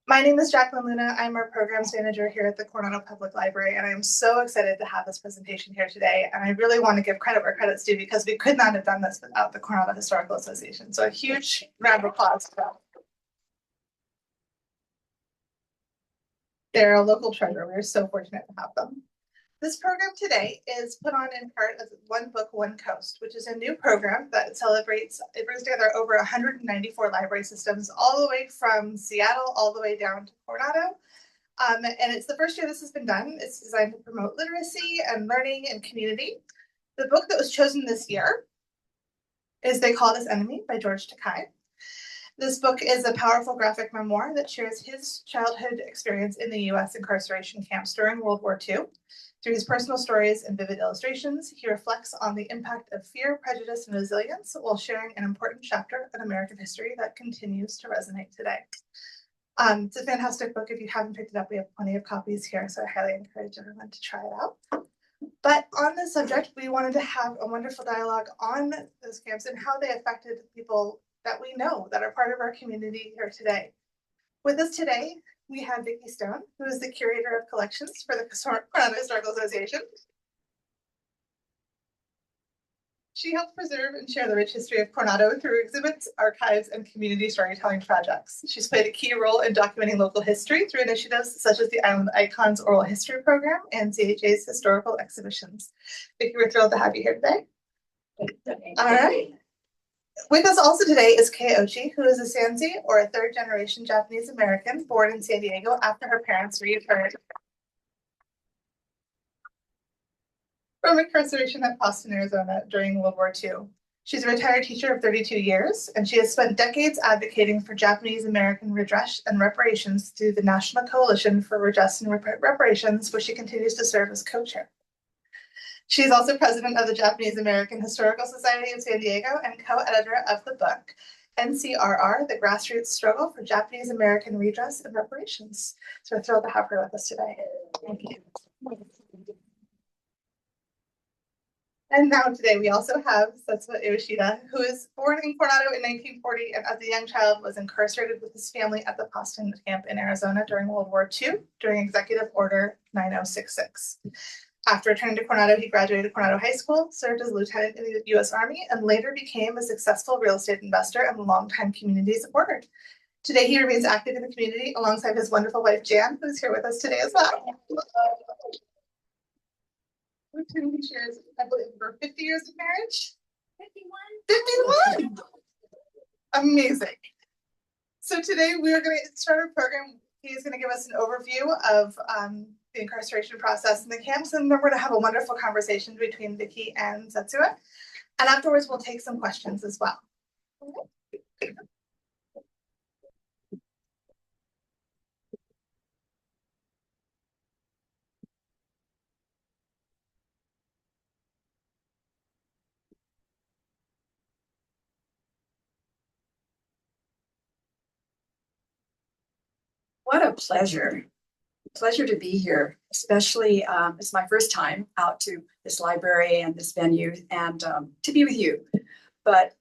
My name is Jacqueline Luna. I'm our programs manager here at the Coronado Public Library, and I'm so excited to have this presentation here today. And I really want to give credit where credit's due because we could not have done this without the Coronado Historical Association. So a huge round of applause for them. They're a local treasure. We're so fortunate to have them. This program today is put on in part as One Book, One Coast, which is a new program that brings together over 194 library systems, all the way from Seattle, all the way down to Coronado. And it's the first year this has been done. It's designed to promote literacy and learning and community. The book that was chosen this year is They Called Us Enemy by George Takei. This book is a powerful graphic memoir that shares his childhood experience in the U.S. incarceration camps during World War II. Through his personal stories and vivid illustrations, he reflects on the impact of fear, prejudice, and resilience while sharing an important chapter of American history that continues to resonate today. It's a fantastic book. If you haven't picked it up, we have plenty of copies here, so I highly encourage everyone to try it out. But on this subject, we wanted to have a wonderful dialogue on those camps and how they affected people that we know that are part of our community here today. With us today, we have Vicki Stone, who is the Curator of Collections for the Coronado Historical Association. She helps preserve and share the rich history of Coronado through exhibits, archives, and community storytelling projects. She's played a key role in documenting local history through initiatives such as the Island Icons Oral History Program and CHA's historical exhibitions. Vicki, we're thrilled to have you here today. All right. With us also today is Kei Ochi, who is a Sanzi, or a third-generation Japanese American, born in San Diego after her parents returned from incarceration at Boston, Arizona during World War II. She's a retired teacher of 32 years, and she has spent decades advocating for Japanese American redress and reparations through the National Coalition for Redress and Reparations, where she continues to serve as co-chair. She is also president of the Japanese American Historical Society of San Diego and co-editor of the book, NCRR, The Grassroots Struggle for Japanese American Redress and Reparations. So we're thrilled to have her with us today. Thank you. And now today we also have Setsuo Iwashita, who is born in Coronado in 1940 and as a young child was incarcerated with his family at the Boston camp in Arizona during World War II during Executive Order 9066. After returning to Coronado, he graduated Coronado High School, served as a lieutenant in the U.S. Army, and later became a successful real estate investor and longtime community supporter. Today, he remains active in the community alongside his wonderful wife, Jan, who's here with us today as well. With whom he shares, I believe, over 50 years of marriage. 51. 51! Amazing. So today, we are going to start a program. He's going to give us an overview of the incarceration process in the camps, and then we're going to have a wonderful conversation between Vicki and Setsuo. And afterwards, we'll take some questions as well. Okay. What a pleasure. Pleasure to be here, especially it's my first time out to this library and this venue and to be with you. But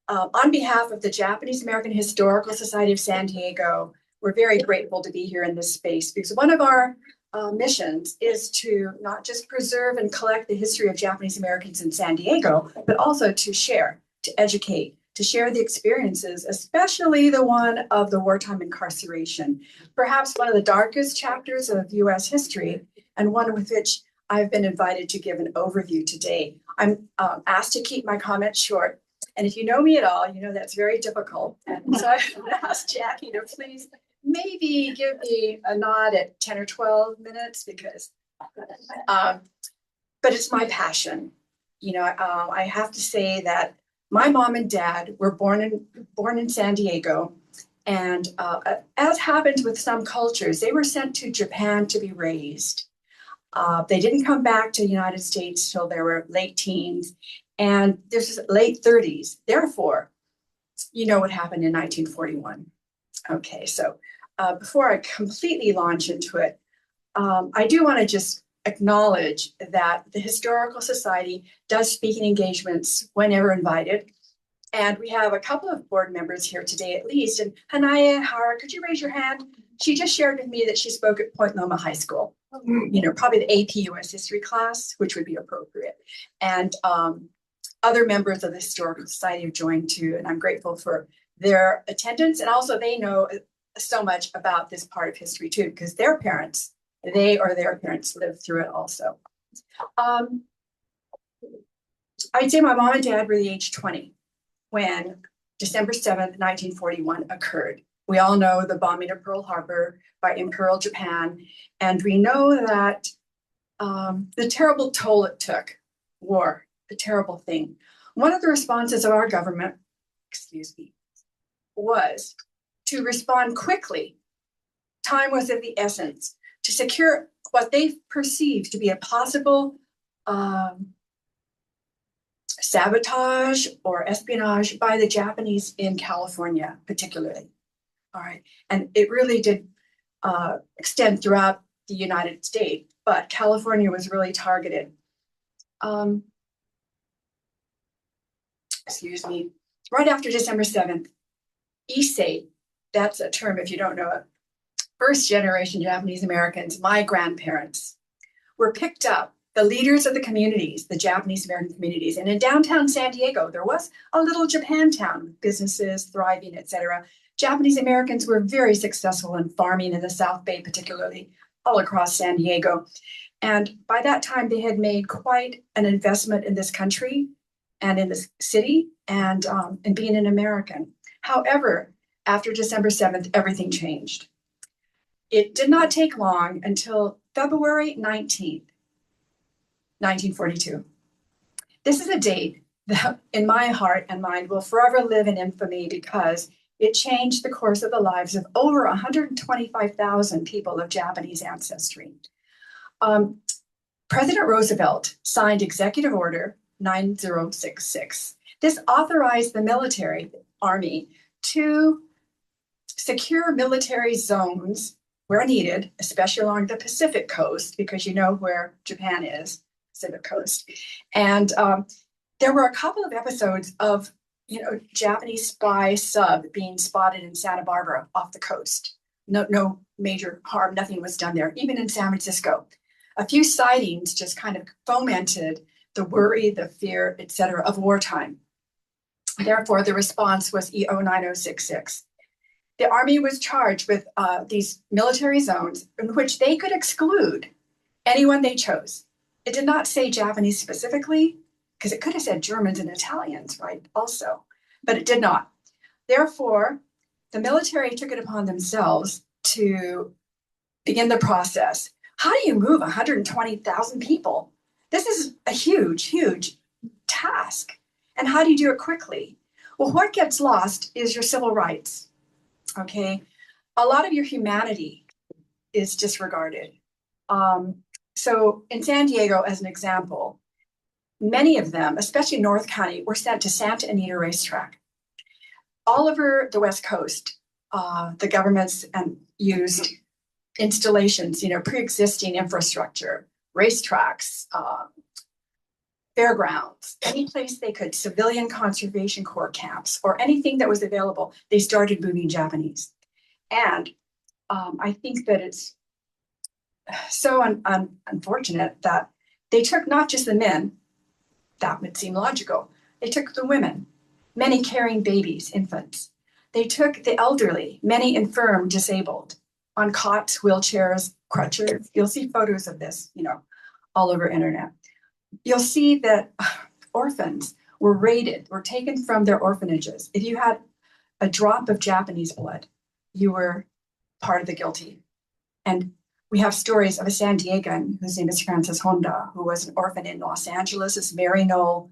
on behalf of the Japanese American Historical Society of San Diego, we're very grateful to be here in this space because one of our missions is to not just preserve and collect the history of Japanese Americans in San Diego, but also to share, to educate, to share the experiences, especially the one of the wartime incarceration, perhaps one of the darkest chapters of U.S. history, and one with which I've been invited to give an overview today. I'm asked to keep my comments short, and if you know me at all, you know that's very difficult. And so I've asked Jackie to please maybe give me a nod at 10 or 12 minutes because, but it's my passion. You know, I have to say that my mom and dad were born in San Diego, and as happens with some cultures, they were sent to Japan to be raised. They didn't come back to the United States till they were late teens, and this is late 30s. Therefore, you know what happened in 1941. Okay, so before I completely launch into it, I do want to just acknowledge that the Historical Society does speaking engagements whenever invited. And we have a couple of board members here today at least. And Hanaya Hara, could you raise your hand? She just shared with me that she spoke at Point Loma High School, probably the AP US history class, which would be appropriate. And other members of the Historical Society have joined too. And I'm grateful for their attendance. And also they know so much about this part of history too, because their parents, they or their parents lived through it also. I'd say my mom and dad were the age 20 when December 7th, 1941 occurred. We all know the bombing of Pearl Harbor by Imperial Japan, and we know that the terrible toll it took, war, the terrible thing. One of the responses of our government, was to respond quickly. Time was of the essence to secure what they perceived to be a possible sabotage or espionage by the Japanese in California, particularly. All right. And it really did extend throughout the United States, but California was really targeted. Right after December 7th, Issei, that's a term if you don't know it, first generation Japanese Americans, my grandparents, were picked up, the leaders of the communities, the Japanese American communities. And in downtown San Diego, there was a little Japantown with businesses thriving, etc. Japanese Americans were very successful in farming in the South Bay, particularly all across San Diego. And by that time, they had made quite an investment in this country and in this city and being an American. However, after December 7th, everything changed. It did not take long until February 19th, 1942. This is a date that in my heart and mind will forever live in infamy because it changed the course of the lives of over 125,000 people of Japanese ancestry. President Roosevelt signed Executive Order 9066. This authorized the military, Army, to secure military zones where needed, especially along the Pacific coast, because you know where Japan is, Pacific coast. And there were a couple of episodes of, Japanese spy sub being spotted in Santa Barbara off the coast. No major harm, nothing was done there, even in San Francisco. A few sightings just kind of fomented the worry, the fear, etc., of wartime. Therefore, the response was EO 9066. The Army was charged with these military zones in which they could exclude anyone they chose. It did not say Japanese specifically, because it could have said Germans and Italians, right, also, but it did not. Therefore, the military took it upon themselves to begin the process. How do you move 120,000 people? This is a huge, huge task. And how do you do it quickly? Well, what gets lost is your civil rights, okay? A lot of your humanity is disregarded. So in San Diego, as an example, many of them, especially North County, were sent to Santa Anita Racetrack. All over the West Coast, the governments used installations, pre-existing infrastructure, racetracks, fairgrounds, any place they could, civilian conservation corps camps, or anything that was available, they started moving Japanese. And I think that it's so unfortunate that they took not just the men, that would seem logical, they took the women, many carrying babies, infants. They took the elderly, many infirm, disabled, on cots, wheelchairs, crutches. You'll see photos of this, all over internet. You'll see that orphans were raided, were taken from their orphanages. If you had a drop of Japanese blood, you were part of the guilty. And we have stories of a San Diegan whose name is Francis Honda, who was an orphan in Los Angeles' Mary Knoll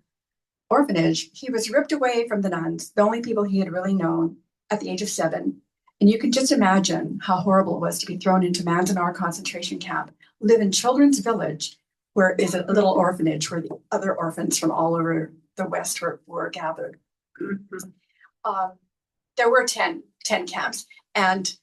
orphanage. He was ripped away from the nuns, the only people he had really known, at the age of 7. And you can just imagine how horrible it was to be thrown into Manzanar concentration camp, live in Children's Village, where is a little orphanage where the other orphans from all over the West were gathered. There were 10 camps, and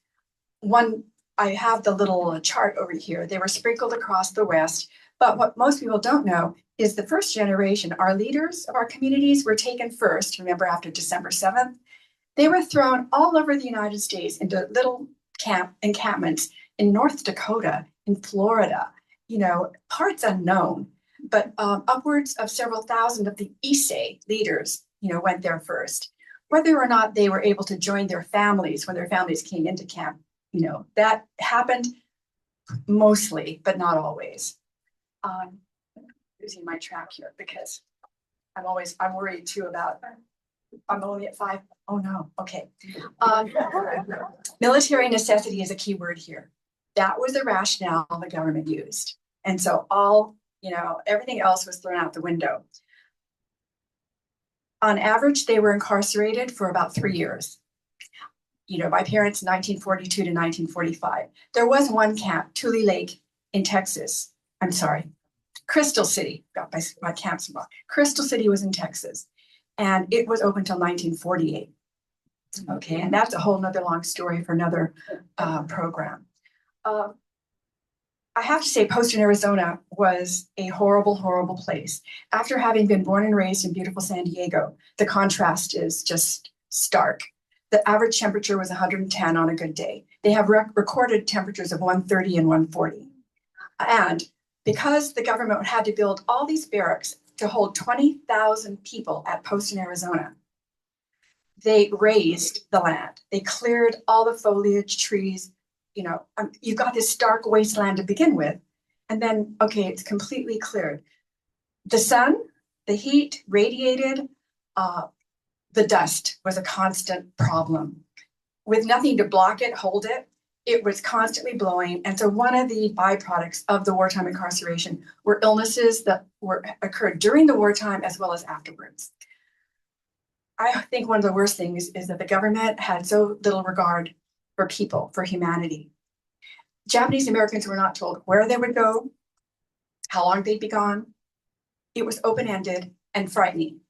one, I have the little chart over here. They were sprinkled across the West, But what most people don't know is the first generation, our leaders of our communities were taken first, remember after December 7th, they were thrown all over the United States into little encampments in North Dakota, in Florida, parts unknown, but upwards of several thousand of the Issei leaders, went there first. Whether or not they were able to join their families when their families came into camp, that happened mostly, but not always. Losing my track here because I'm worried too about, I'm only at 5. Oh no, okay. Military necessity is a key word here. That was the rationale the government used. And so everything else was thrown out the window. On average, they were incarcerated for about 3 years. My parents, 1942 to 1945. There was one camp, Tule Lake in Texas. I'm sorry, Crystal City, got my camps wrong. Crystal City was in Texas, and it was open until 1948. Okay, and that's a whole nother long story for another program. I have to say, Poston, Arizona was a horrible, horrible place. After having been born and raised in beautiful San Diego, the contrast is just stark. The average temperature was 110 on a good day. They have recorded temperatures of 130 and 140. And because the government had to build all these barracks to hold 20,000 people at Poston, Arizona, they raised the land. They cleared all the foliage, trees. You've got this stark wasteland to begin with, and then, okay, it's completely cleared. The sun, the heat radiated, the dust was a constant problem. With nothing to block it, hold it, it was constantly blowing. And so one of the byproducts of the wartime incarceration were illnesses that occurred during the wartime as well as afterwards. I think one of the worst things is that the government had so little regard for people, for humanity. Japanese Americans were not told where they would go, how long they'd be gone. It was open-ended and frightening.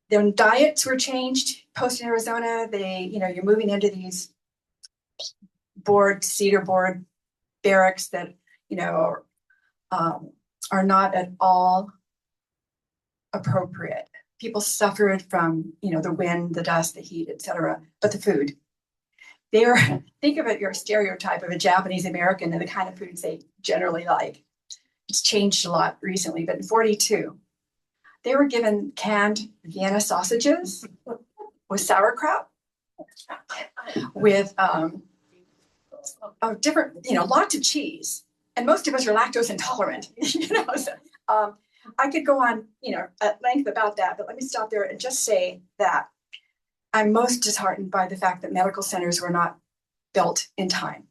Their diets were changed. Poston, Arizona, you're moving into these cedar board barracks that, are not at all appropriate. People suffered from, the wind, the dust, the heat, etc. But the food, think of it, your stereotype of a Japanese American and the kind of foods they generally like. It's changed a lot recently, but in 42, they were given canned Vienna sausages with sauerkraut, with different, lots of cheese. And most of us are lactose intolerant, So, I could go on, at length about that, but let me stop there and just say that I'm most disheartened by the fact that medical centers were not built in time.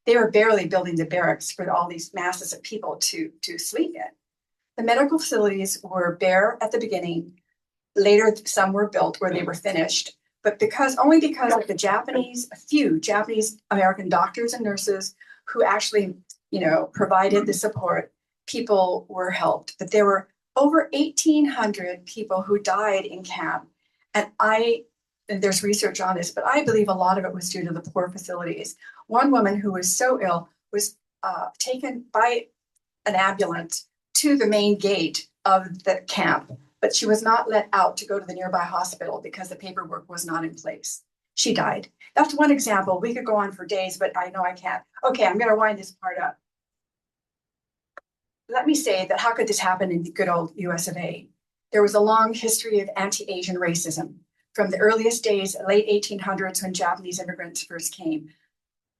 They were barely building the barracks for all these masses of people to sleep in. The medical facilities were bare at the beginning. Later, some were built where they were finished, but only because of a few Japanese American doctors and nurses who actually, provided the support, people were helped. But there were over 1,800 people who died in camp. And there's research on this, but I believe a lot of it was due to the poor facilities. One woman who was so ill was taken by an ambulance to the main gate of the camp, but she was not let out to go to the nearby hospital because the paperwork was not in place. She died. That's one example. We could go on for days, but I know I can't. Okay, I'm going to wind this part up. Let me say that how could this happen in the good old US of A? There was a long history of anti-Asian racism from the earliest days, late 1800s, when Japanese immigrants first came.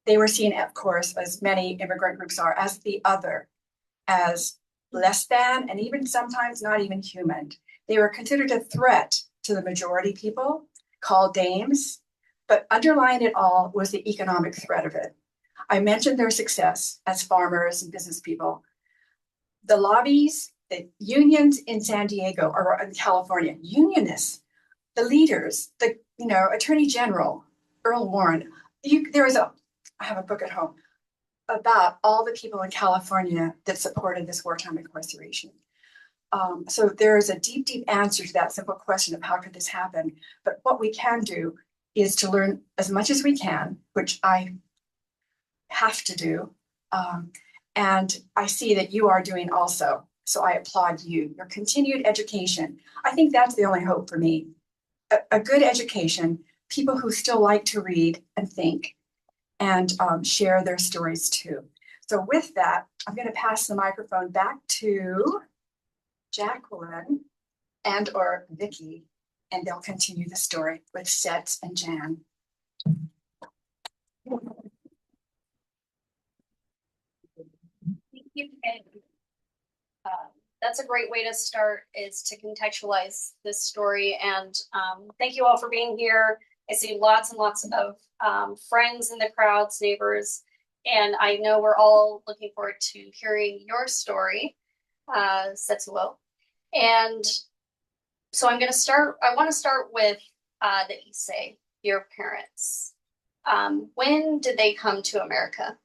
They were seen, of course, as many immigrant groups are, as the other, as less than, and even sometimes not even human. They were considered a threat to the majority people, called dames, but underlying it all was the economic threat of it. I mentioned their success as farmers and business people. The lobbies, the unions in San Diego or in California, unionists, the leaders, the Attorney General, Earl Warren. I have a book at home about all the people in California that supported this wartime incarceration. So there is a deep, deep answer to that simple question of how could this happen? But what we can do is to learn as much as we can, which I have to do, And I see that you are doing also. So I applaud you, your continued education. I think that's the only hope for me. A good education, people who still like to read and think and share their stories too. So with that, I'm going to pass the microphone back to Jacqueline and or Vicki, and they'll continue the story with Sets and Jan. Thank you, Ken. That's a great way to start, is to contextualize this story. And thank you all for being here. I see lots and lots of friends in the crowds, neighbors, and I know we're all looking forward to hearing your story, Setsuo. And so I want to start with the Issei, your parents. When did they come to America?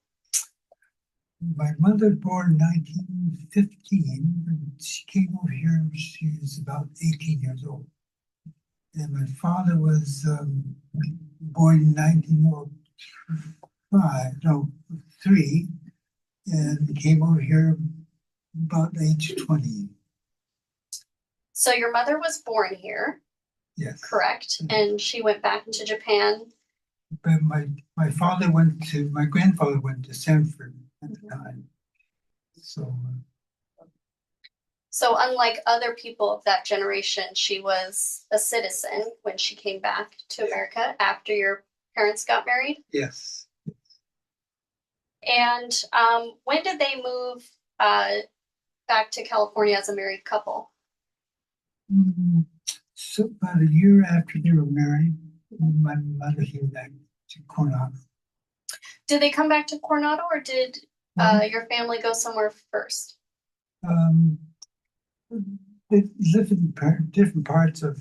My mother born in 1915, and she came over here when she was about 18 years old. And my father was born in 1903, and came over here about age 20. So your mother was born here, Yes. correct? And she went back to Japan. But my grandfather went to Sanford at the time. So unlike other people of that generation, she was a citizen when she came back to America after your parents got married. Yes. And when did they move back to California as a married couple? So about a year after they were married, my mother came back to Coronado. Did they come back to Coronado, or did your family go somewhere first? They lived in different parts of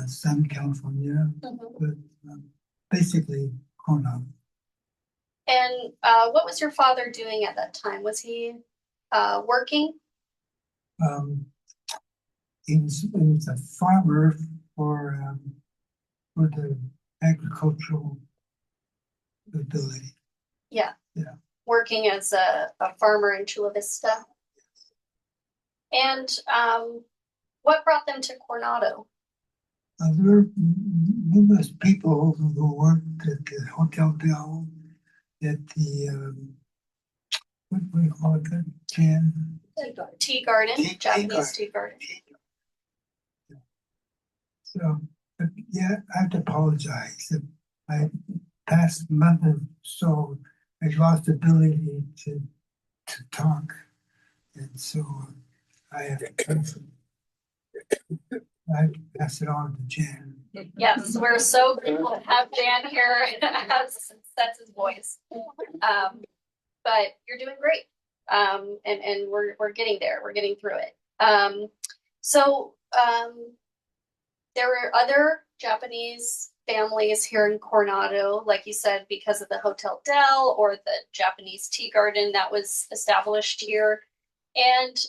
Southern California, but basically Coronado. And what was your father doing at that time? Was he working? He was a farmer for the agricultural ability. Yeah. Yeah. Working as a farmer in Chula Vista. And what brought them to Coronado? There were numerous people who worked at the Hotel Del, at the what do we call it? Jan? Tea garden, Japanese tea tea garden. So, but yeah, I have to apologize. I past month or so, I lost the ability to talk, and so I have to pass it on to Jan. Yes, we're so grateful to have Jan here as that's his voice. But you're doing great. And we're getting there. We're getting through it. There were other Japanese families here in Coronado, like you said, because of the Hotel Del or the Japanese tea garden that was established here. And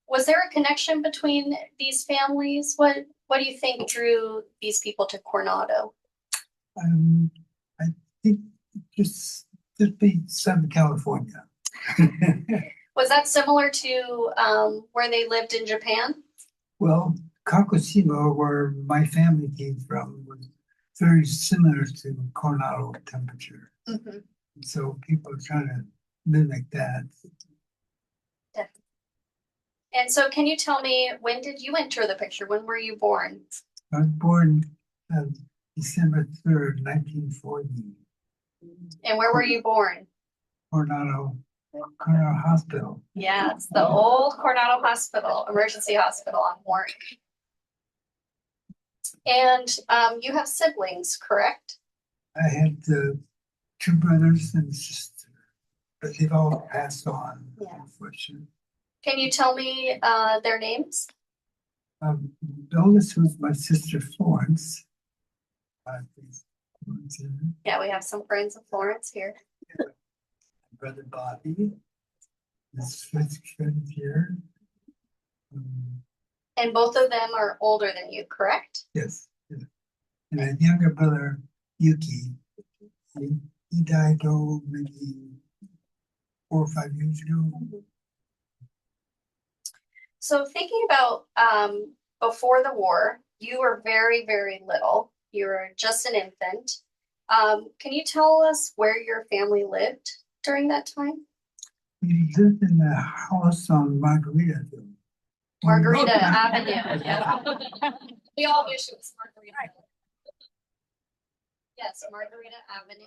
was there a connection between these families? What do you think drew these people to Coronado? I think just be Southern California. Was that similar to where they lived in Japan? Well, Kagoshima, where my family came from, was very similar to Coronado temperature. Mm-hmm. So people are trying to mimic that. Definitely. And so can you tell me, when did you enter the picture? When were you born? I was born December 3rd, 1940. And where were you born? Coronado Hospital. Yeah, it's the old Coronado Hospital, emergency hospital on Warren. And you have siblings, correct? I had 2 brothers and a sister, but they've all passed on, unfortunately. Can you tell me their names? The oldest was my sister Florence. Yeah, we have some friends of Florence here. My brother Bobby, his friend here. And both of them are older than you, correct? Yes. And a younger brother, Yuki. He died maybe 4 or 5 years ago. So thinking about before the war, you were very, very little. You were just an infant. Can you tell us where your family lived during that time? We lived in a house on Margaritaville. Margarita Avenue. Yeah. We all wish it was Margarita. Yes, Margarita Avenue.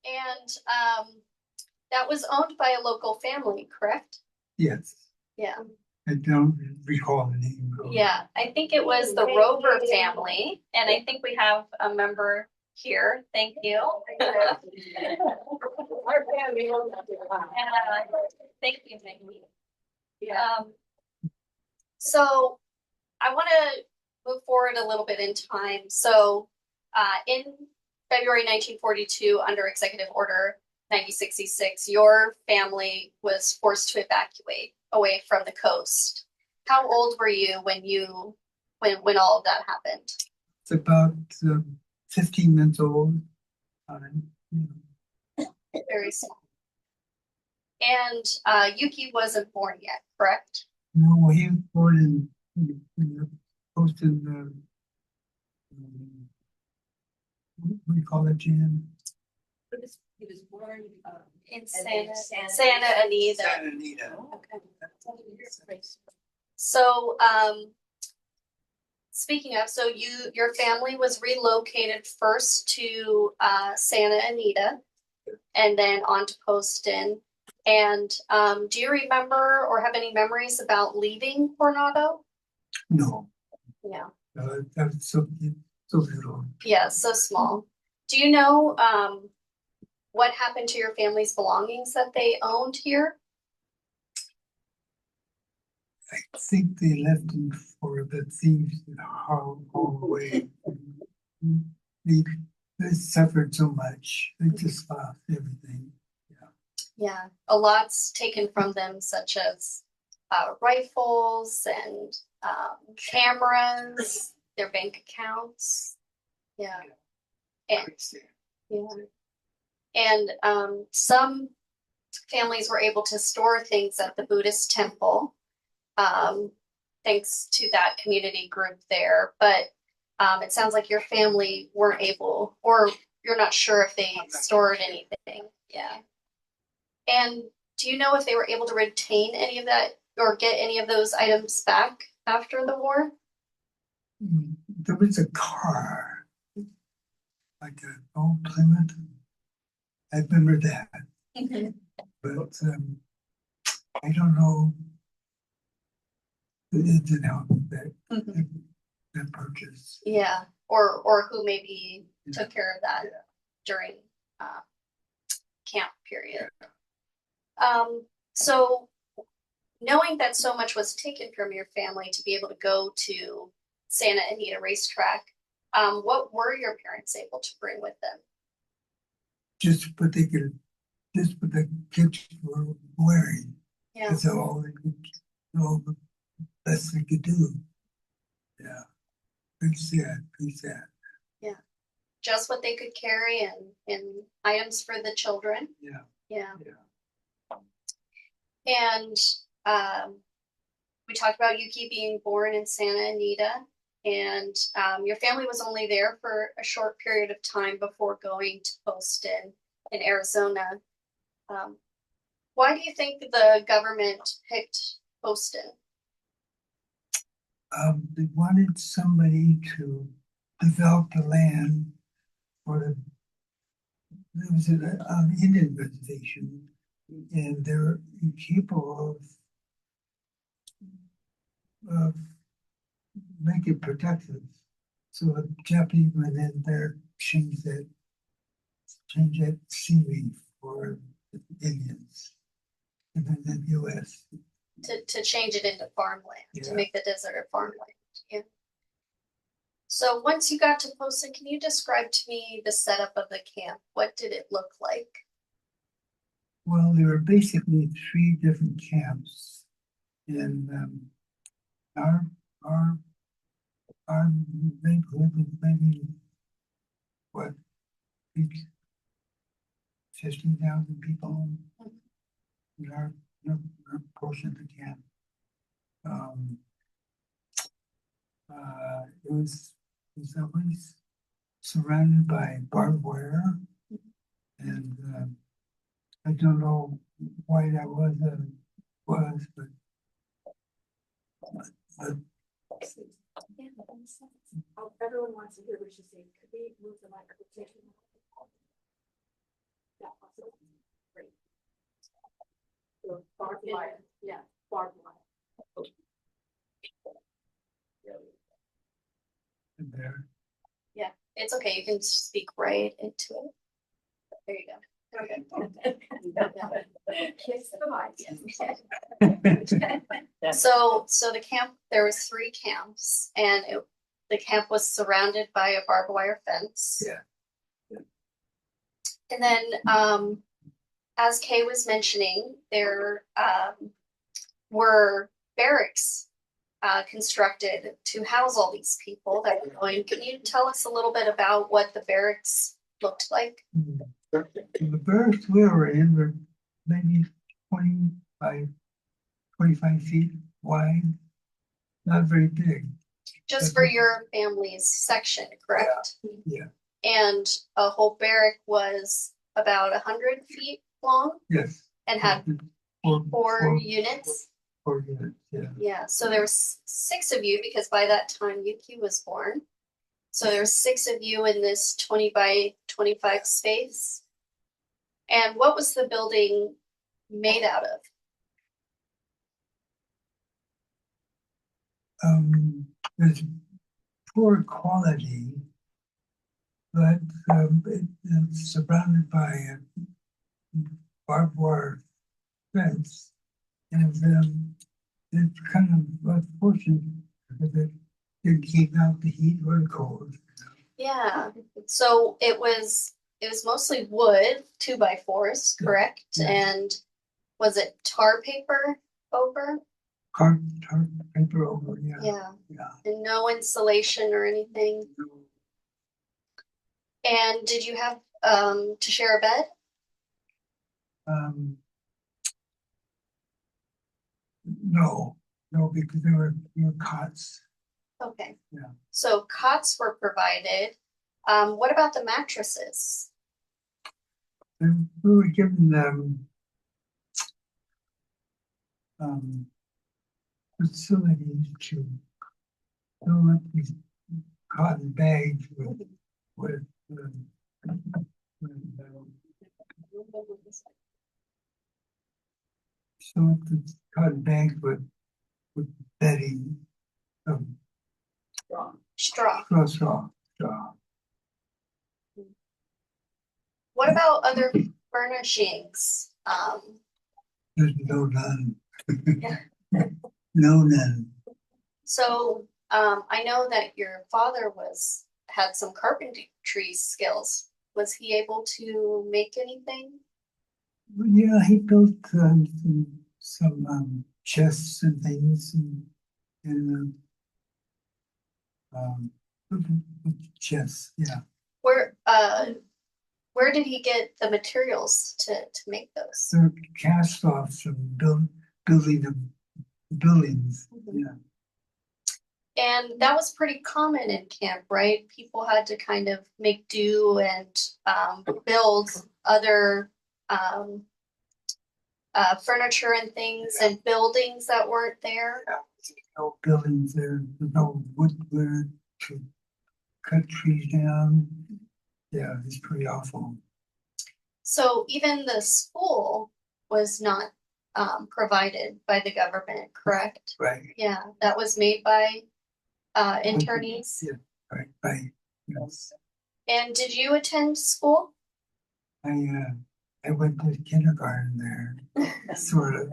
And that was owned by a local family, correct? Yes, Yeah. I don't recall the name. though. Yeah, I think it was the Rover family, and I think we have a member here. Thank you. Thank you, thank you. So I want to move forward a little bit in time. So in February 1942, under Executive Order 9066, your family was forced to evacuate away from the coast. How old were you when all of that happened? It's about 15 months old. Very small. And Yuki wasn't born yet, correct? No, he was born in the post in the, what do you call it, Jan? He was born In Santa Santa Anita. Santa Anita. Okay. So, speaking of, so your family was relocated first to Santa Anita, and then on to Poston. And do you remember or have any memories about leaving Coronado? No, Yeah. that's so little. Yeah, so small. Do you know what happened to your family's belongings that they owned here? I think they left him for the thieves that haul away. They suffered so much. They just lost everything. Yeah, a lot's taken from them, such as rifles and cameras, their bank accounts. Yeah, and yeah, and some families were able to store things at the Buddhist temple, thanks to that community group there. But it sounds like your family weren't able, or you're not sure if they stored anything. Yeah. And do you know if they were able to retain any of that or get any of those items back after the war? There was a car, like an old Plymouth. I remember that, but I don't know the ins and outs of that purchase. Yeah, or who maybe took care of that during camp period. So knowing that so much was taken from your family to be able to go to Santa Anita racetrack, what were your parents able to bring with them? Just what the kids were wearing. Yeah. That's all the best they could do. Yeah. Pretty sad. Yeah. Just what they could carry and items for the children. Yeah. Yeah. Yeah. And we talked about Yuki being born in Santa Anita, and your family was only there for a short period of time before going to Poston in Arizona. Why do you think the government picked Poston? They wanted somebody to develop the land for there was an Indian reservation, and they're capable of making it productive. So the Japanese went in there, change that scenery for the Indians, and then the U.S. To change it into farmland, to Yeah. make the desert a farmland. Yeah. So once you got to Poston, can you describe to me the setup of the camp? What did it look like? Well, there were basically 3 different camps, and our neighborhood was maybe what 15,000 people in our portion of the camp. It was always surrounded by barbed wire, and I don't know why that was, but Oh, everyone wants to hear what she's saying. Could we move the microphone? Yeah, possible. Great. So, barbed wire, yeah, barbed wire. and there. It's okay, you can speak right into it. There you go. Kiss the mic. So the camp, there was 3 camps, and the camp was surrounded by a barbed wire fence. Yeah. And then, as Kay was mentioning, there were barracks constructed to house all these people that were going. Can you tell us a little bit about what the barracks looked like? The barracks we were in were maybe 20 by 25 feet wide, not very big. Just for your family's section, correct? Yeah. And a whole barrack was about 100 feet long Yes. and had four units. 4 units, yeah. Yeah, so there was 6 of you because by that time Yuki was born. So there were 6 of you in this 20 by 25 space. And what was the building made out of? There's poor quality, but it's surrounded by a barbed wire fence, and it's kind of unfortunate because it didn't keep out the heat or the cold. Yeah, so it was mostly wood, 2x4s, correct? Yeah. And was it tar paper over? Tar paper over, yeah. Yeah, and no insulation or anything. And did you have to share a bed? No, because there were cots. Okay. Yeah. So cots were provided. What about the mattresses? And we were given facilities to fill up these cotton bags with fill up the cotton bags with bedding, Straw. straw. What about other furnishings? There's none. Yeah. None. So I know that your father had some carpentry skills. Was he able to make anything? Yeah, he built some chests and things and chests. Yeah. Where did he get the materials to make those? They're cast offs from building the buildings. Yeah. And that was pretty common in camp, right? People had to kind of make do and build other furniture and things and buildings that weren't there. Yeah. No buildings there. There's no wood to cut trees down. Yeah, it's pretty awful. So even the school was not provided by the government, correct? Right. Yeah, that was made by internees. Yeah, right. Yes. And did you attend school? I went to kindergarten there, sort of.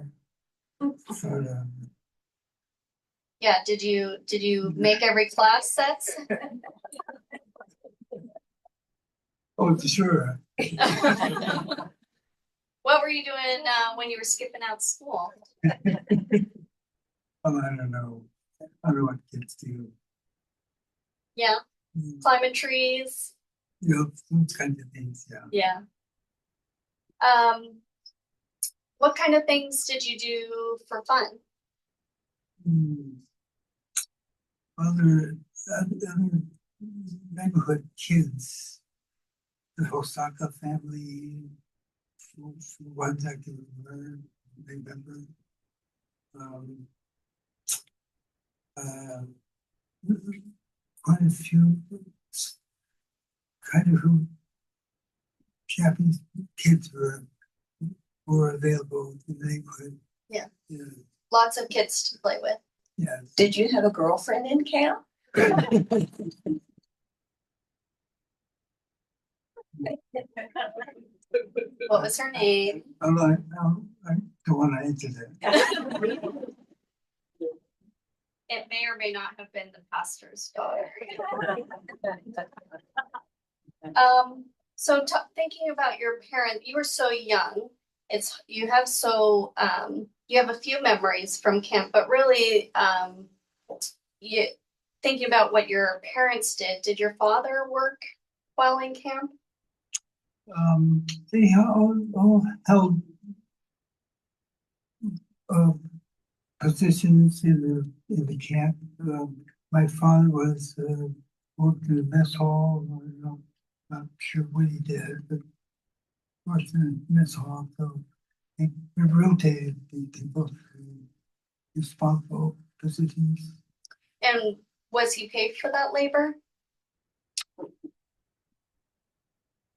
Yeah, did you make every class sets? Oh, sure. What were you doing when you were skipping out school? Oh, I don't know. I don't know what kids do. Yeah, climbing trees. You know, those kinds of things. Yeah. Yeah. What kind of things did you do for fun? Other neighborhood kids, the Hosaka family, ones I can remember. Um, uh, quite a few kind of who Japanese kids were available in the neighborhood. Yeah. Yeah. Lots of kids to play with. Yes. Did you have a girlfriend in camp? What was her name? I don't want to answer that. It may or may not have been the pastor's daughter. So thinking about your parent, you were so young. You have a few memories from camp, but really, you thinking about what your parents did your father work while in camp? They all held positions in the camp. My father worked in the mess hall. Not sure what he did, but worked in the mess hall. So we rotated the people responsible positions. And was he paid for that labor?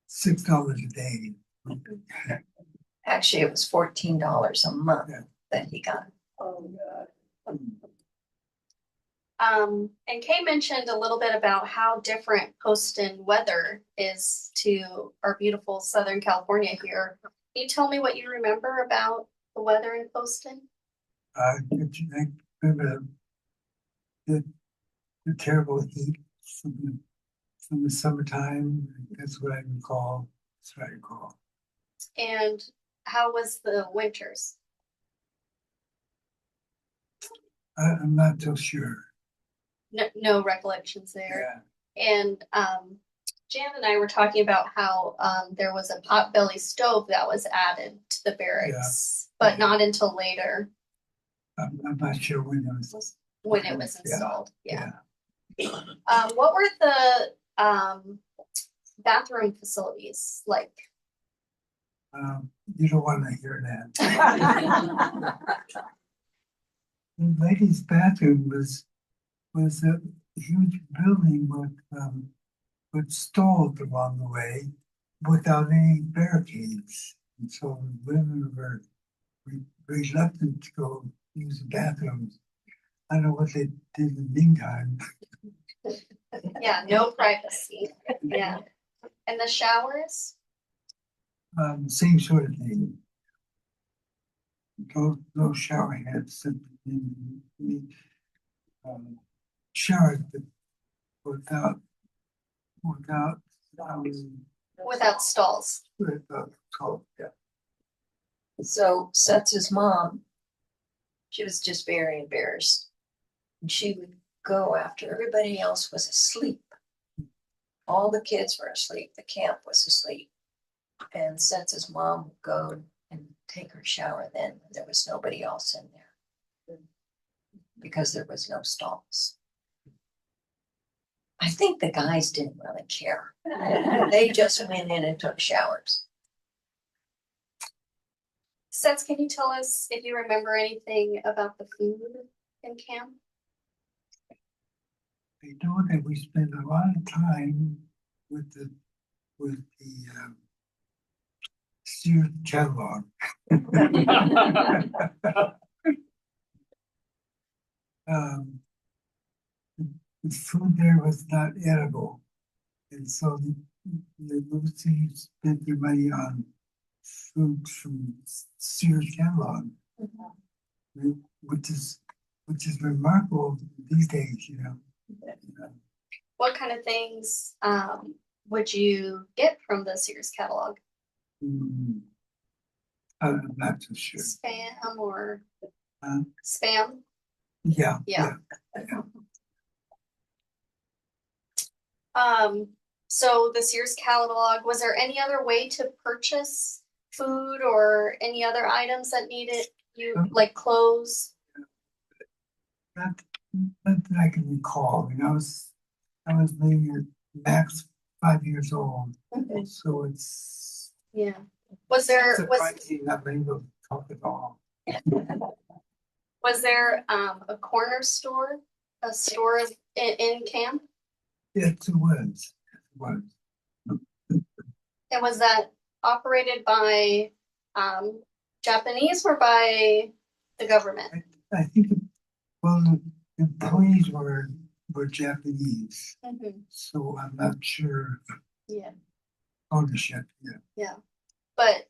$6 a day. Actually, it was $14 a month Yeah. that he got. Oh, God. And Kay mentioned a little bit about how different Poston weather is to our beautiful Southern California here. Can you tell me what you remember about the weather in Poston? I remember the terrible heat from the summertime. That's what I recall. That's what I recall. And how was the winters? I'm not so sure. No recollections there. Yeah. And Jan and I were talking about how there was a potbelly stove that was added to the barracks, but not until later I'm not sure when it was installed. Yeah. What were the bathroom facilities like? You don't want to hear that. The ladies' bathroom was a huge building with stalls along the way without any barricades. And so women were reluctant to go use the bathrooms. I don't know what they did in the meantime. Yeah, no privacy. Yeah. And the showers? Same sort of thing. No shower heads. Showered without Without stalls. cold. Yeah. So Setsu's mom, she was just very embarrassed. And she would go after everybody else was asleep. All the kids were asleep. The camp was asleep. And Setsu's mom would go and take her shower then. There was nobody else in there because there was no stalls. I think the guys didn't really care. They just went in and took showers. Sets, can you tell us if you remember anything about the food in camp? I know that we spent a lot of time with the Sears catalog. The food there was not edible, and so the mostly spent their money on food from Sears catalog, which is remarkable these days, What kind of things would you get from the Sears catalog? I'm not so sure. Spam or Huh? spam? Yeah. So the Sears catalog, was there any other way to purchase food or any other items that needed like clothes? Not, not that I can recall. I was maybe max 5 years old, Okay. so it's Yeah. Was there surprising not being able to talk at all. was there a corner store, a store in camp? Yes, it was. It was. And was that operated by Japanese or by the government? I think, well, the employees were Japanese, Mhm. so I'm not sure Yeah, ownership. Yeah. yeah. But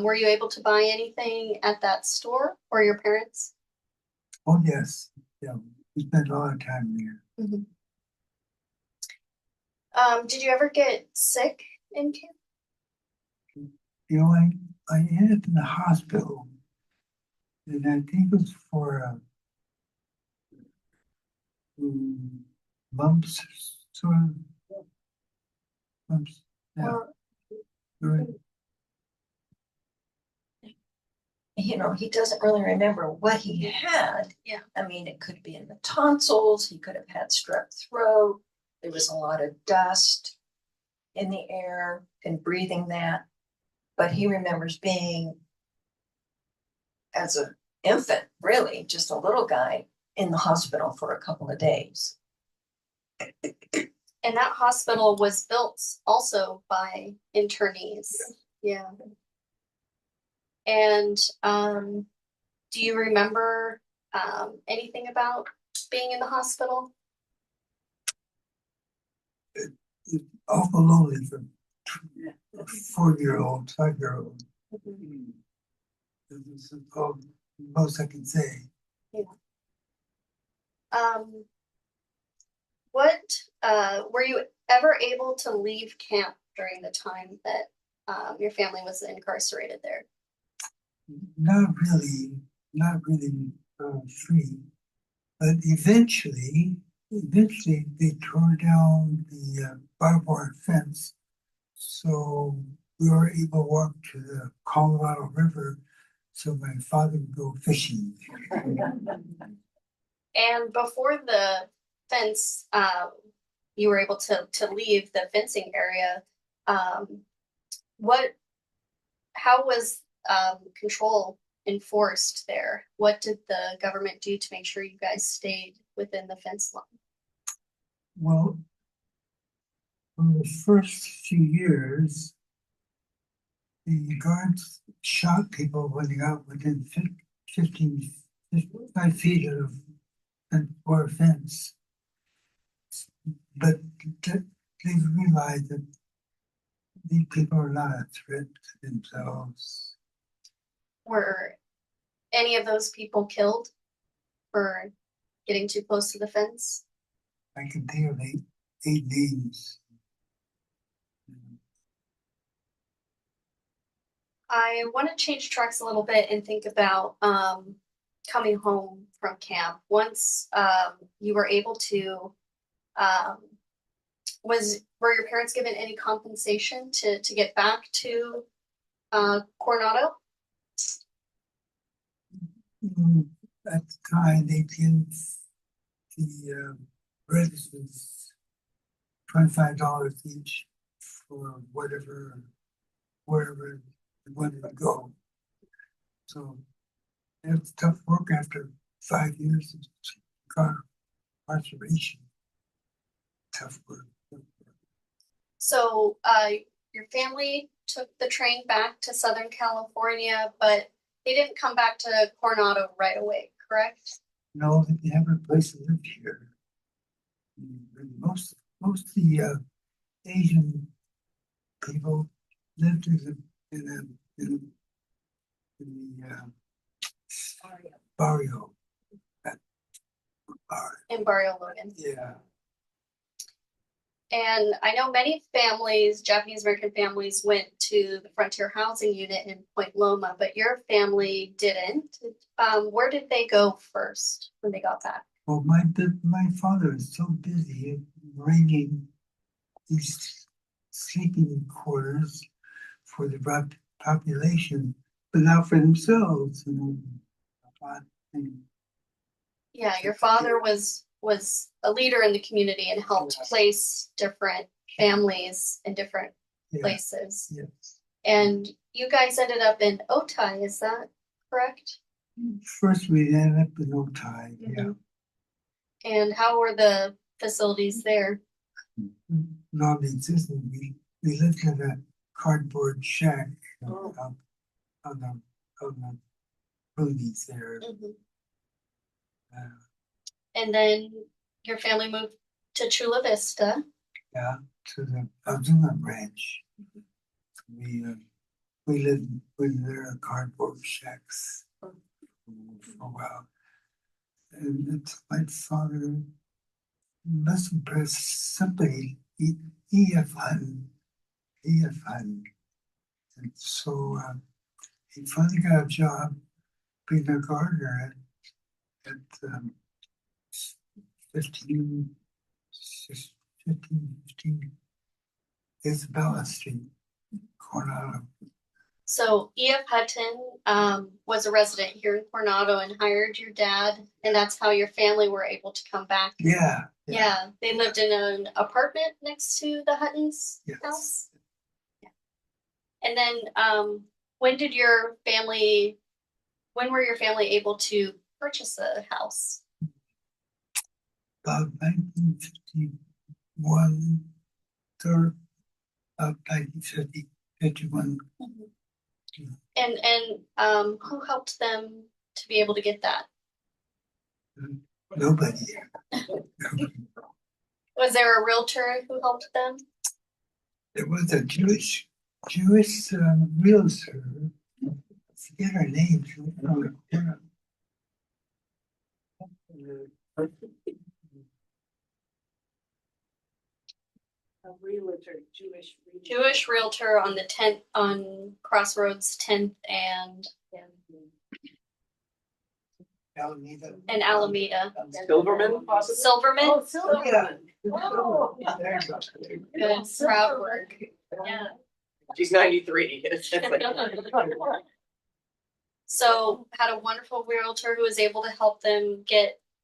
were you able to buy anything at that store or your parents? Oh, yes. Yeah. We spent a lot of time there. Did you ever get sick in camp? You know, I ended up in the hospital, and I think it was for mumps, sort of mumps. Yeah. Or Right. You know, he doesn't really remember what he had. Yeah. I mean, it could be in the tonsils, he could have had strep throat, there was a lot of dust in the air and breathing that. But he remembers being, as an infant, really, just a little guy, in the hospital for a couple of days. and that hospital was built also by internees. Yeah. And do you remember anything about being in the hospital? It's awful lonely for a 4-year-old, 5-year-old. This is all most I can say. What were you ever able to leave camp during the time that your family was incarcerated there? Not really, free. But eventually they tore down the barbed wire fence, so we were able to walk to the Colorado River, so my father would go fishing. And before the fence, you were able to leave the fencing area. How was control enforced there? What did the government do to make sure you guys stayed within the fence line? Well, for the first few years, the guards shot people when they got within 55 feet of a wire fence. But they realized that these people are not a threat to themselves. Were any of those people killed for getting too close to the fence? I can think of eight names. I want to change tracks a little bit and think about coming home from camp. Once you were able to, were your parents given any compensation to get back to Coronado? At the time, they gave the residents $25 each for wherever they wanted to go. So it's tough work after 5 years of incarceration. Tough work. So your family took the train back to Southern California, but they didn't come back to Coronado right away, correct? No, they have a place to live here. Most of the Asian people lived in the barrio. In Barrio Logan. Yeah. And I know many families, Japanese American families, went to the Frontier Housing Unit in Point Loma, but your family didn't. Where did they go first when they got back? Well, my father is so busy bringing these sleeping quarters for the population, but not for themselves, you know. And Yeah, your father was a leader in the community and helped place different families in different yeah, places. yes. And you guys ended up in Otai, is that correct? First, we ended up in Otai, yeah. And how were the facilities there? Non-existent. We lived in a cardboard shack Oh. on the movies there. Mhm. Uh, And then your family moved to Chula Vista. yeah, to the Azuma Ranch. We lived in their cardboard shacks for a while. And it's my father must impress somebody, E.F. Hutton. E.F. Hutton. And so he finally got a job being a gardener at 15 Isabella Street, Coronado. So E.F. Hutton was a resident here in Coronado and hired your dad, and that's how your family were able to come back. Yeah. Yeah, they lived in an apartment next to the Huttons' Yes. house. Yeah. And then when were your family able to purchase a house? About 1951, about 1950, 51. And who helped them to be able to get that? Nobody. Was there a realtor who helped them? There was a Jewish realtor. I forget her name. A realtor, Jewish. Jewish realtor on the 10th on Crossroads 10th and Alameda. Alameda. Silverman, possibly? Silverman. Oh, Silverman. Oh. There you go. Good, proud work. Yeah. She's 93. So had a wonderful realtor who was able to help them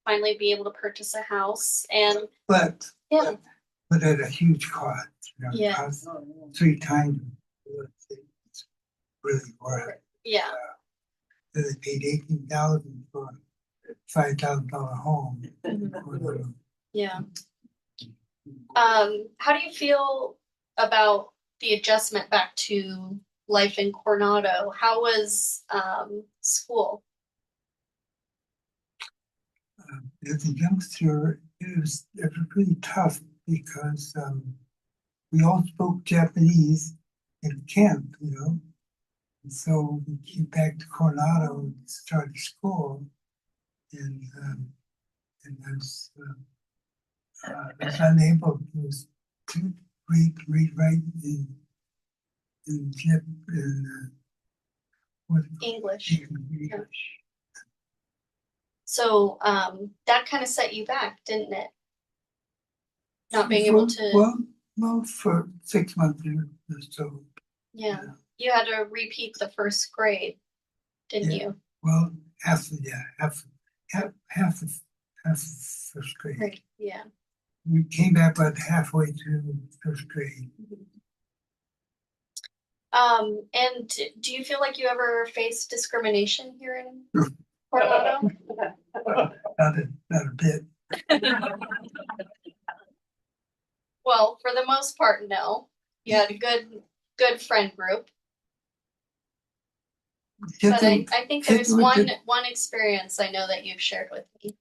finally be able to purchase a house. And But yeah, but at a huge cost. You know, Yeah. cost 3 times. It's really worth it. yeah. They paid $18,000 for a $5,000 home. Yeah. How do you feel about the adjustment back to life in Coronado? How was school? As a youngster, it was really tough because we all spoke Japanese in camp, you know. And so we came back to Coronado and started school, and I was unable to read, write in English. English. So that kind of set you back, didn't it? Not being able to. Well, for 6 months or so. Yeah. You had to repeat the first grade, didn't you? Well, half the first grade. Right. Yeah. We came back about halfway through first grade. And do you feel like you ever faced discrimination here in Coronado? Not a bit. Well, for the most part, no. You had a good friend group. But I think there's one experience I know that you've shared with me.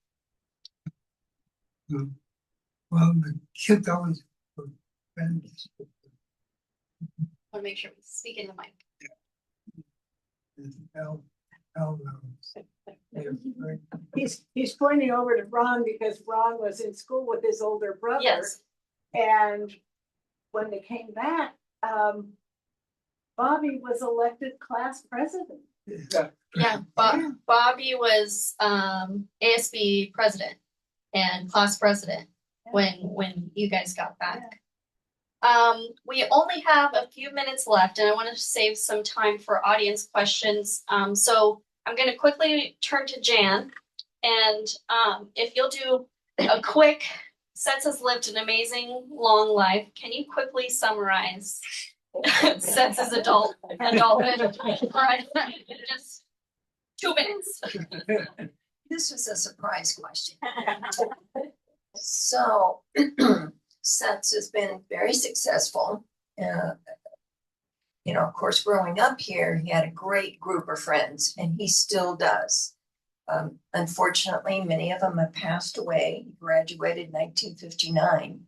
Well, the kids always were friends. Want to make sure we speak in the mic. He's pointing over to Ron because Ron was in school with his older brother. Yes. And when they came back, Bobby was elected class president. Yeah. Bobby was ASB president and class president when you guys got back. We only have a few minutes left and I want to save some time for audience questions. So I'm going to quickly turn to Jan and if you'll do a quick, Sets has lived an amazing long life. Can you quickly summarize Sets' adulthood? Right, just 2 minutes. This was a surprise question. So, Sets has been very successful. You know, of course, growing up here, he had a great group of friends, and he still does. Unfortunately, many of them have passed away. He graduated in 1959,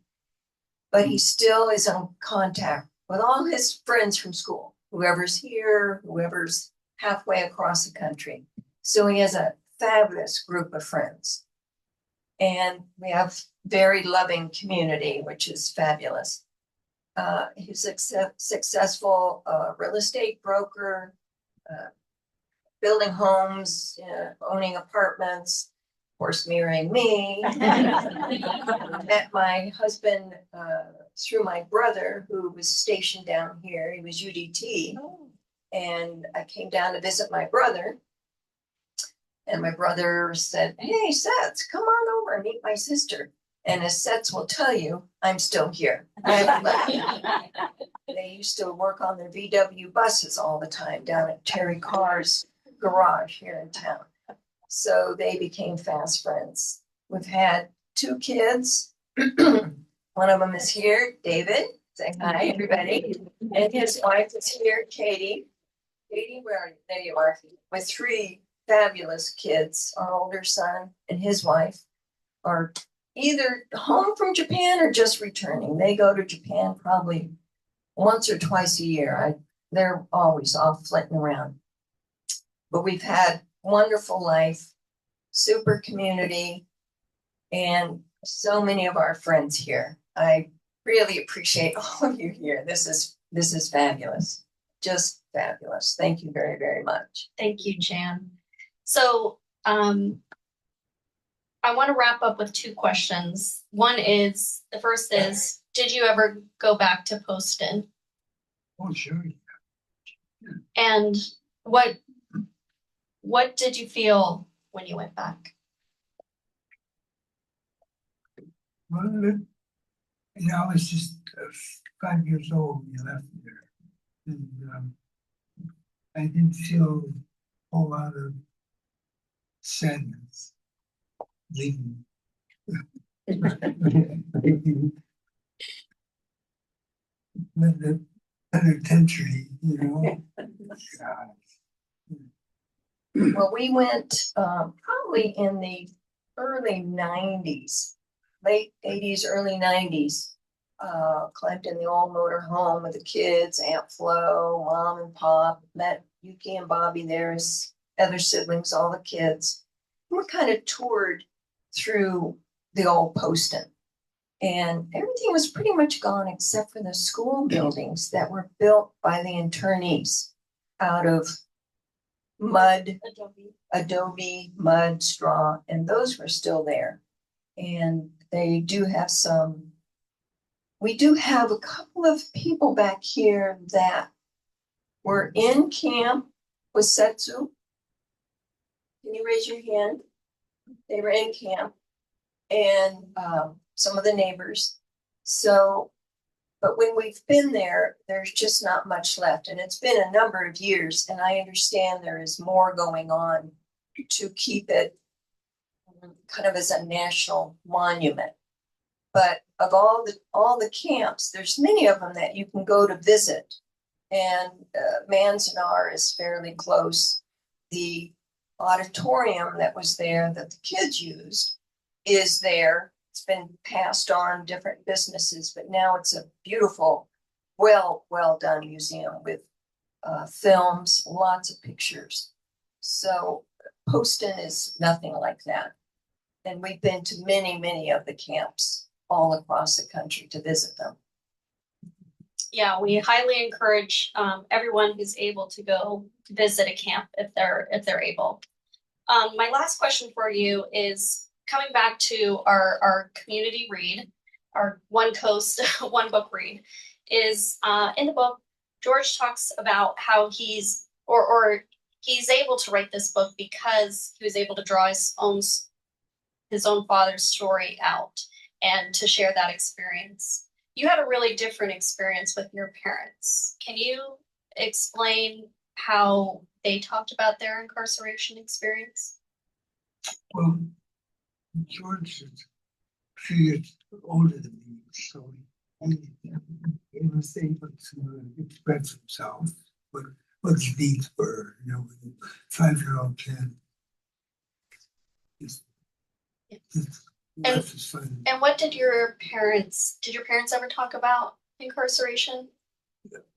but he still is in contact with all his friends from school, whoever's here, whoever's halfway across the country. So he has a fabulous group of friends. And we have very loving community, which is fabulous. He's a successful real estate broker, building homes, owning apartments, of course, marrying me. Met my husband through my brother, who was stationed down here. He was UDT. And I came down to visit my brother. And my brother said, "Hey, Sets, come on over and meet my sister." And as Sets will tell you, I'm still here. They used to work on their VW buses all the time down at Terry Carr's garage here in town. So they became fast friends. We've had 2 kids. One of them is here, David. Say hi, everybody. And his wife is here, Katie. Katie, where are you? There you are. With 3 fabulous kids. Our older son and his wife are either home from Japan or just returning. They go to Japan probably once or twice a year. They're always off flitting around. But we've had wonderful life, super community, and so many of our friends here. I really appreciate all of you here. This is fabulous. Just fabulous. Thank you very, very much. Thank you, Jan. So I want to wrap up with 2 questions. The first is, did you ever go back to Poston? Oh, sure. And what did you feel when you went back? Well, I was just 5 years old when we left there. And I didn't feel a whole lot of sadness leaving. The penitentiary, God. Well, we went probably in the early 90s, late 80s, early 90s. Climbed in the old motor home with the kids, Aunt Flo, Mom and Pop, met Yuki and Bobby there as other siblings, all the kids. We kind of toured through the old Poston. And everything was pretty much gone except for the school buildings that were built by the internees out of mud, adobe, mud, straw, and those were still there. And they do have we do have a couple of people back here that were in camp with Setsu. Can you raise your hand? They were in camp, and some of the neighbors. So, but when we've been there, there's just not much left. And it's been a number of years, and I understand there is more going on to keep it kind of as a national monument. But of all the camps, there's many of them that you can go to visit. And Manzanar is fairly close. The auditorium that was there that the kids used is there. It's been passed on different businesses, but now it's a beautiful, well done museum with films, lots of pictures. So Poston is nothing like that. And we've been to many of the camps all across the country to visit them. Yeah, we highly encourage everyone who's able to go visit a camp if they're able. My last question for you is coming back to our community read. our One Coast, One Book read is in the book, George talks about how he's able to write this book because he was able to draw his own father's story out and to share that experience. You had a really different experience with your parents. Can you explain how they talked about their incarceration experience? Well, George is a few years older than me, so he was able to express himself, what his needs were, you know, with a 5-year-old kid. Life is fun. And what did your parents ever talk about incarceration?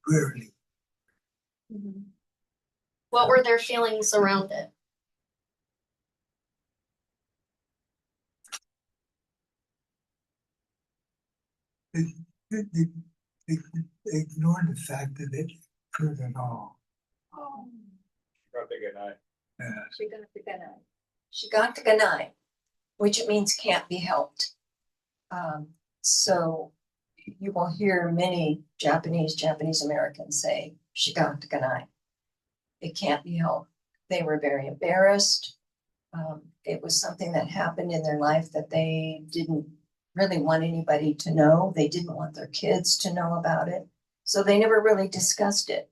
Rarely. What were their feelings around it? They ignored the fact that it occurred at all. Yeah. She got the ganai, which means can't be helped. So you will hear many Japanese Americans say, she got the ganai. It can't be helped. They were very embarrassed. It was something that happened in their life that they didn't really want anybody to know. They didn't want their kids to know about it. So they never really discussed it.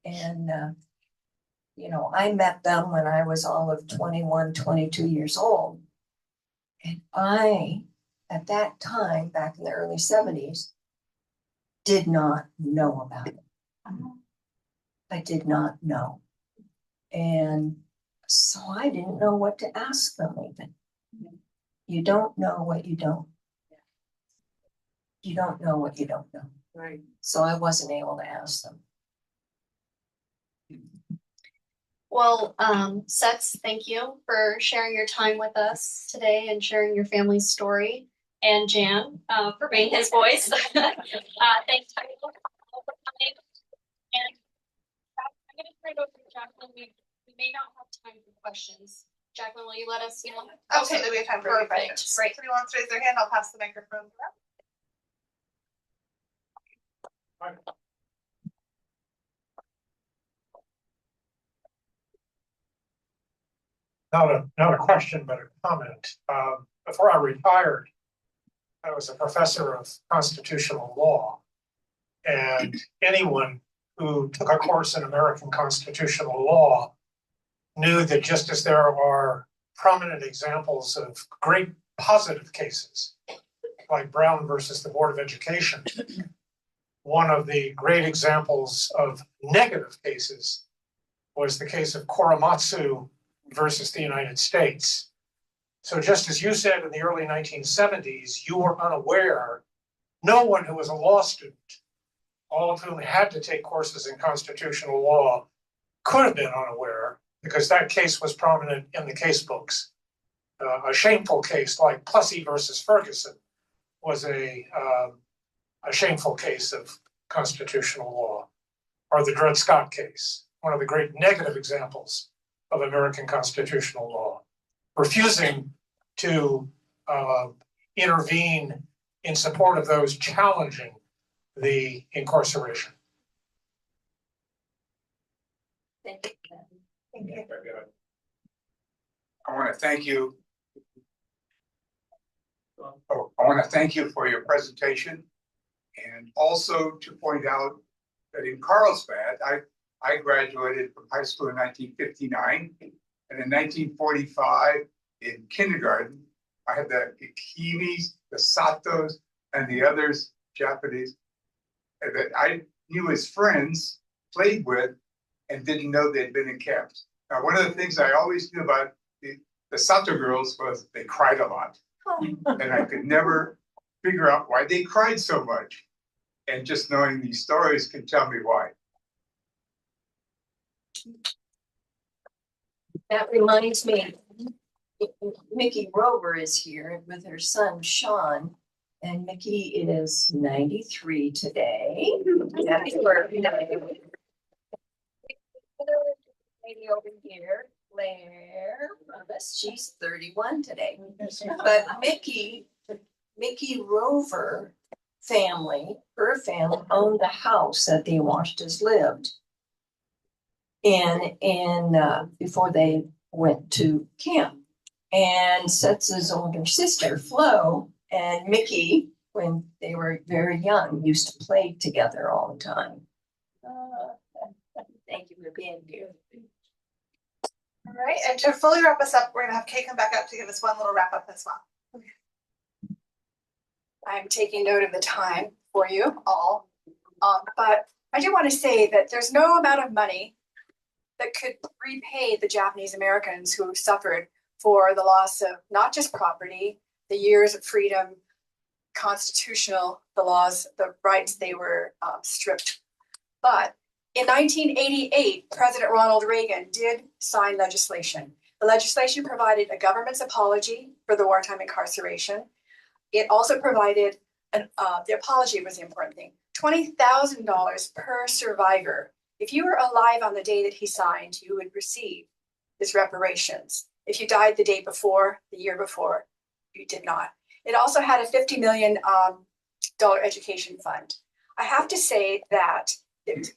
And, you know, I met them when I was all of 21, 22 years old. And I, at that time, back in the early 70s, did not know about it. I did not know. And so I didn't know what to ask them even. You don't know what you don't. You don't know what you don't know. Right. So I wasn't able to ask them. Well, Sets, thank you for sharing your time with us today and sharing your family's story. And Jan, for being his voice. Thanks, Tyler, for coming. And I'm going to turn it over to Jacqueline. We may not have time for questions. Jacqueline, will you let us know? Absolutely, we have time for Perfect. questions. Great. If anyone wants to raise their hand, I'll pass the microphone around. Not a question, but a comment. Before I retired, I was a professor of constitutional law. And anyone who took a course in American constitutional law knew that just as there are prominent examples of great positive cases, like Brown versus the Board of Education, one of the great examples of negative cases was the case of Korematsu versus the United States. So just as you said in the early 1970s, you were unaware, no one who was a law student, all of whom had to take courses in constitutional law, could have been unaware because that case was prominent in the case books. A shameful case like Plessy versus Ferguson was a shameful case of constitutional law, or the Dred Scott case, one of the great negative examples of American constitutional law, refusing to intervene in support of those challenging the incarceration. Thank you. I want to thank you. I want to thank you for your presentation, and also to point out that in Carlsbad, I graduated from high school in 1959, and in 1945 in kindergarten, I had the Ikimis, the Satos, and the others, Japanese, that I knew as friends, played with, and didn't know they'd been in camps. Now, one of the things I always knew about the Sato girls was they cried a lot. And I could never figure out why they cried so much. And just knowing these stories can tell me why. That reminds me, Mickey Rover is here with her son, Sean. And Mickey is 93 today. Happy birthday. Lady over here, Claire, she's 31 today. But Mickey Mickey Rover family, her family owned the house that the Iwashitas lived in before they went to camp. And Setsu's older sister, Flo, and Mickey, when they were very young, used to play together all the time. Thank you for being here. All right, and to fully wrap us up, we're gonna have Kay come back up to give us one little wrap up as well. I'm taking note of the time for you all. But I do want to say that there's no amount of money that could repay the Japanese Americans who suffered for the loss of not just property, the years of freedom, constitutional, the laws, the rights they were stripped. But in 1988, President Ronald Reagan did sign legislation. The legislation provided a government's apology for the wartime incarceration. It also provided, the apology was the important thing, $20,000 per survivor. If you were alive on the day that he signed, you would receive his reparations. If you died the day before, the year before, you did not. It also had a $50 million education fund. I have to say that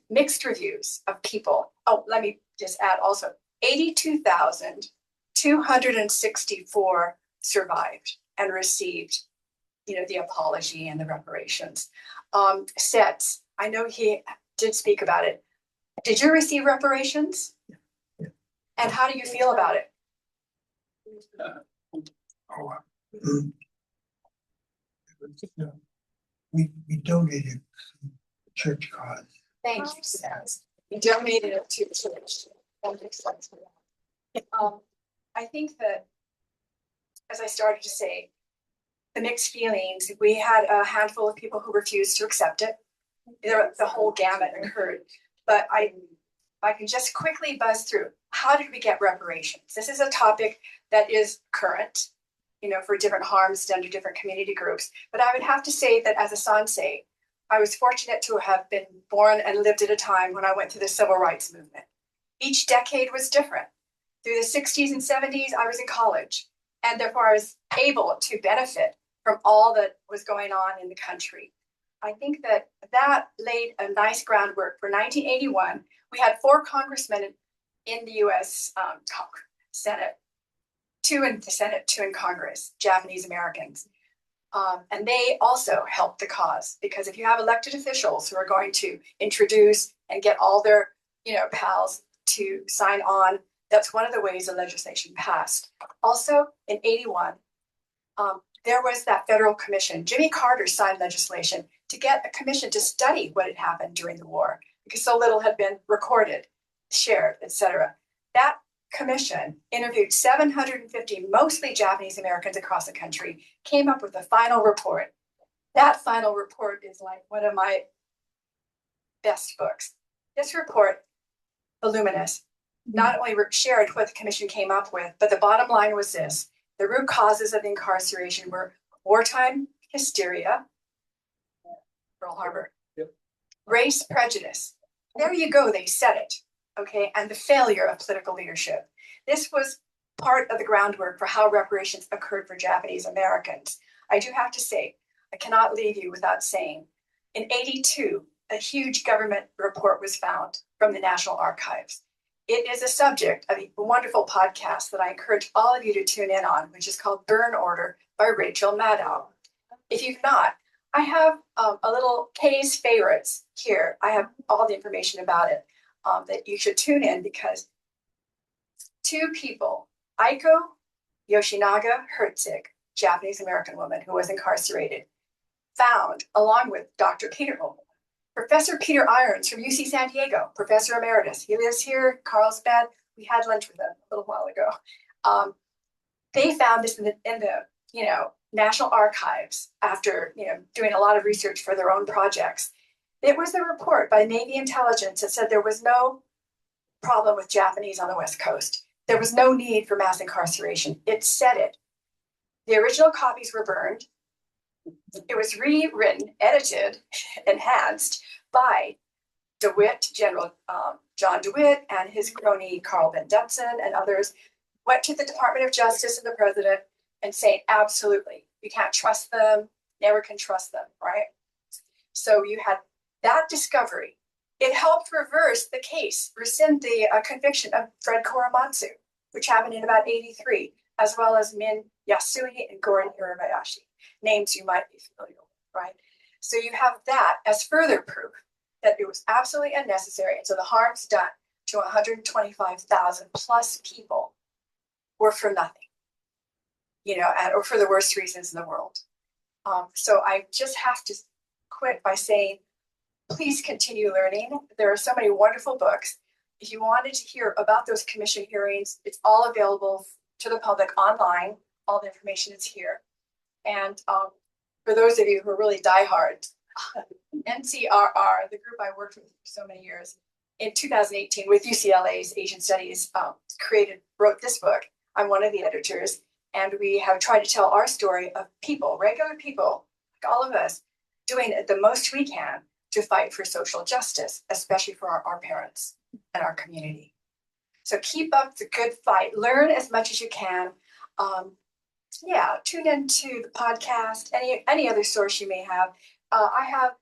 mixed reviews of people. Oh, let me just add also 82,264 survived and received, the apology and the reparations. Sets, I know he did speak about it. Did you receive reparations? Yeah. And how do you feel about it? We donated some church cause. Thank you, Sets. You donated it to the church. That makes sense. I think that, as I started to say, the mixed feelings, we had a handful of people who refused to accept it. The whole gamut occurred. But I can just quickly buzz through. How did we get reparations? This is a topic that is current, for different harms done to different community groups. But I would have to say that as a Sansei, I was fortunate to have been born and lived at a time when I went through the civil rights movement. Each decade was different. Through the 60s and 70s, I was in college, and therefore I was able to benefit from all that was going on in the country. I think that laid a nice groundwork for 1981. We had 4 congressmen in the US Senate, 2 in the Senate, 2 in Congress, Japanese Americans. And they also helped the cause, because if you have elected officials who are going to introduce and get all their, pals to sign on, that's one of the ways the legislation passed. Also in 81, there was that federal commission. Jimmy Carter signed legislation to get a commission to study what had happened during the war, because so little had been recorded, shared, etc. That commission interviewed 750 mostly Japanese Americans across the country, came up with a final report. That final report is like one of my best books. This report, voluminous, not only shared what the commission came up with, but the bottom line was this: the root causes of incarceration were wartime hysteria, Pearl Harbor, race prejudice. There you go, they said it. Okay, and the failure of political leadership. This was part of the groundwork for how reparations occurred for Japanese Americans. I do have to say, I cannot leave you without saying, in 82, a huge government report was found from the National Archives. It is a subject of a wonderful podcast that I encourage all of you to tune in on, which is called Burn Order by Rachel Maddow. If you've not, I have a little Kay's favorites here. I have all the information about it. That you should tune in, because 2 people, Aiko Yoshinaga Herzig, Japanese American woman who was incarcerated, found, along with Dr. Professor Peter Irons from UC San Diego, Professor Emeritus. He lives here, Carlsbad. We had lunch with him a little while ago. They found this in the National Archives after doing a lot of research for their own projects. It was the report by Navy intelligence that said there was no problem with Japanese on the West Coast. There was no need for mass incarceration. It said it. The original copies were burned. It was rewritten, edited, enhanced by DeWitt, General John DeWitt, and his crony Carl Ben Dutson and others, went to the Department of Justice and the president and saying, absolutely, You can't trust them, never can trust them, right? So you had that discovery. It helped reverse the case, rescind the conviction of Fred Korematsu, which happened in about 83, as well as Min Yasui and Goran Irabayashi, names you might be familiar with, right? So you have that as further proof that it was absolutely unnecessary. And so the harms done to 125,000 plus people were for nothing, or for the worst reasons in the world. So I just have to quit by saying, please continue learning. There are so many wonderful books. If you wanted to hear about those commission hearings, it's all available to the public online. All the information is here. And for those of you who are really diehard, NCRR, the group I worked with for so many years, in 2018 with UCLA's Asian Studies, wrote this book. I'm one of the editors, and we have tried to tell our story of people, regular people, like all of us, doing the most we can to fight for social justice, especially for our parents and our community. So keep up the good fight. Learn as much as you can. Tune into the podcast, any other source you may have. I have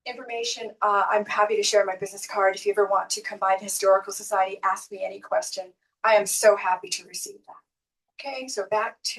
information. I'm happy to share my business card. If you ever want to combine Historical Society, ask me any question. I am so happy to receive that. Okay, so back to